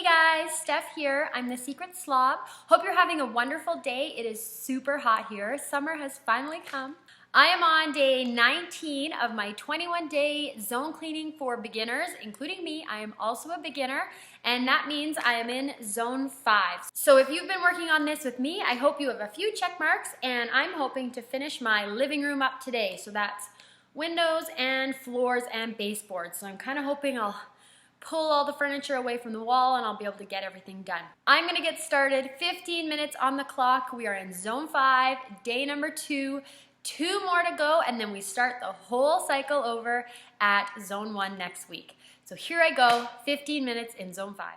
guys, Steph here. I'm the Secret Slob. Hope you're having a wonderful day. It is super hot here. Summer has finally come. I am on day 19 of my 21-day zone cleaning for beginners, including me. I am also a beginner, and that means I am in zone 5. So if you've been working on this with me, I hope you have a few check marks, and I'm hoping to finish my living room up today. So that's windows and floors and baseboards. So I'm kind of hoping I'll pull all the furniture away from the wall and I'll be able to get everything done. I'm gonna get started. 15 minutes on the clock. We are in zone 5, day number 2. 2 more to go, and then we start the whole cycle over at zone 1 next week. So here I go, 15 minutes in zone 5.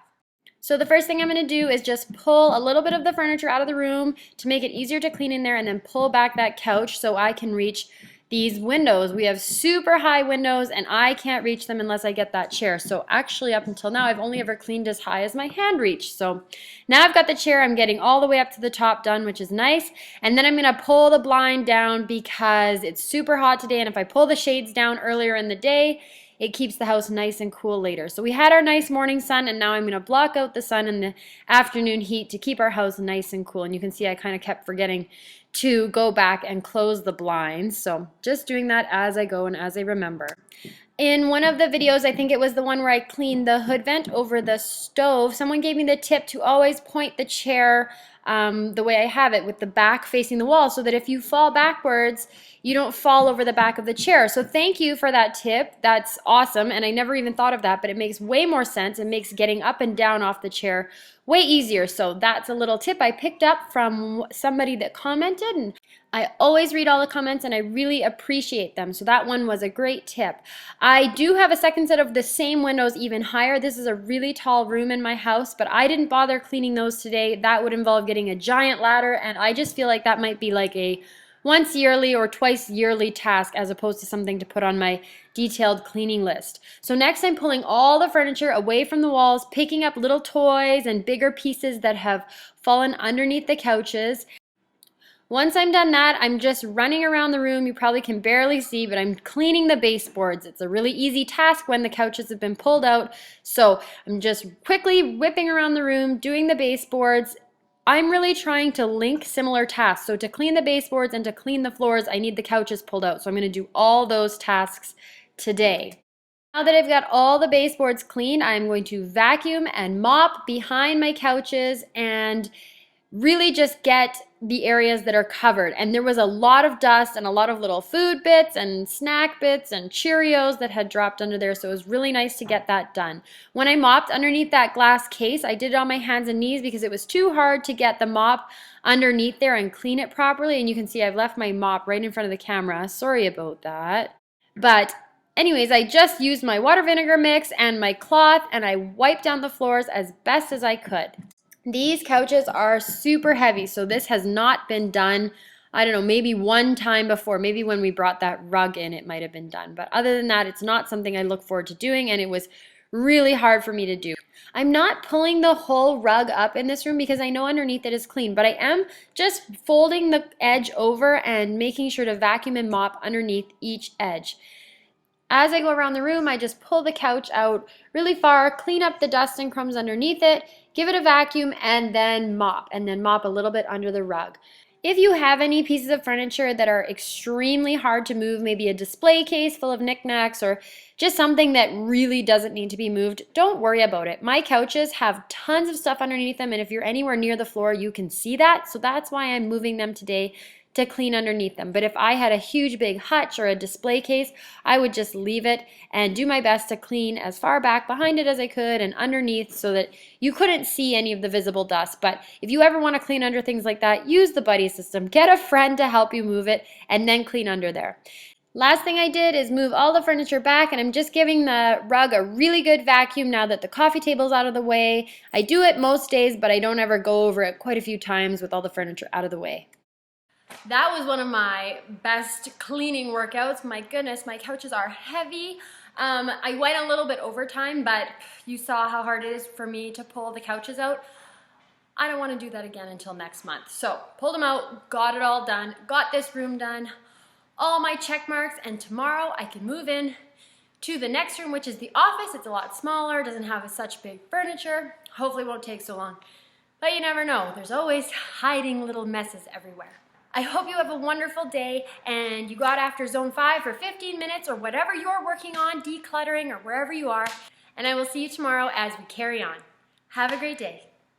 So the first thing I'm gonna do is just pull a little bit of the furniture out of the room to make it easier to clean in there, and then pull back that couch so I can reach these windows. We have super high windows and I can't reach them unless I get that chair. So actually up until now I've only ever cleaned as high as my hand reached. So now I've got the chair, I'm getting all the way up to the top done, which is nice. And then I'm gonna pull the blind down because it's super hot today, and if I pull the shades down earlier in the day, it keeps the house nice and cool later. So we had our nice morning sun, and now I'm gonna block out the sun and the afternoon heat to keep our house nice and cool. And you can see I kind of kept forgetting to go back and close the blinds. So just doing that as I go and as I remember. In one of the videos, I think it was the one where I cleaned the hood vent over the stove, someone gave me the tip to always point the chair the way I have it, with the back facing the wall, so that if you fall backwards, you don't fall over the back of the chair. So thank you for that tip. That's awesome, and I never even thought of that, but it makes way more sense. It makes getting up and down off the chair way easier. So that's a little tip I picked up from somebody that commented, and I always read all the comments and I really appreciate them. So that one was a great tip. I do have a second set of the same windows, even higher. This is a really tall room in my house, but I didn't bother cleaning those today. That would involve getting a giant ladder, and I just feel like that might be like a once yearly or twice yearly task as opposed to something to put on my detailed cleaning list. So next I'm pulling all the furniture away from the walls, picking up little toys and bigger pieces that have fallen underneath the couches. Once I'm done that, I'm just running around the room. You probably can barely see, but I'm cleaning the baseboards. It's a really easy task when the couches have been pulled out. So I'm just quickly whipping around the room, doing the baseboards. I'm really trying to link similar tasks. So to clean the baseboards and to clean the floors, I need the couches pulled out. So I'm going to do all those tasks today. Now that I've got all the baseboards cleaned, I'm going to vacuum and mop behind my couches and really just get the areas that are covered. And there was a lot of dust and a lot of little food bits and snack bits and Cheerios that had dropped under there, so it was really nice to get that done. When I mopped underneath that glass case, I did it on my hands and knees because it was too hard to get the mop underneath there and clean it properly. And you can see I've left my mop right in front of the camera. Sorry about that. But anyways, I just used my water vinegar mix and my cloth, and I wiped down the floors as best as I could. These couches are super heavy, so this has not been done, I don't know, maybe one time before. Maybe when we brought that rug in, it might have been done. But other than that, it's not something I look forward to doing, and it was really hard for me to do. I'm not pulling the whole rug up in this room because I know underneath it is clean, but I am just folding the edge over and making sure to vacuum and mop underneath each edge. As I go around the room, I just pull the couch out really far, clean up the dust and crumbs underneath it, give it a vacuum, and then mop a little bit under the rug. If you have any pieces of furniture that are extremely hard to move, maybe a display case full of knickknacks or just something that really doesn't need to be moved, don't worry about it. My couches have tons of stuff underneath them, and if you're anywhere near the floor, you can see that. So that's why I'm moving them today, to clean underneath them. But if I had a huge big hutch or a display case, I would just leave it and do my best to clean as far back behind it as I could and underneath so that you couldn't see any of the visible dust. But if you ever want to clean under things like that, use the buddy system. Get a friend to help you move it and then clean under there. Last thing I did is move all the furniture back, and I'm just giving the rug a really good vacuum now that the coffee table's out of the way. I do it most days, but I don't ever go over it quite a few times with all the furniture out of the way. That was one of my best cleaning workouts. My goodness, my couches are heavy. I went a little bit overtime, but you saw how hard it is for me to pull the couches out. I don't want to do that again until next month. So pulled them out, got it all done, got this room done, all my check marks, and tomorrow I can move in to the next room, which is the office. It's a lot smaller, doesn't have such big furniture. Hopefully it won't take so long. But you never know. There's always hiding little messes everywhere. I hope you have a wonderful day and you got after Zone 5 for 15 minutes or whatever you're working on, decluttering or wherever you are. And I will see you tomorrow as we carry on. Have a great day.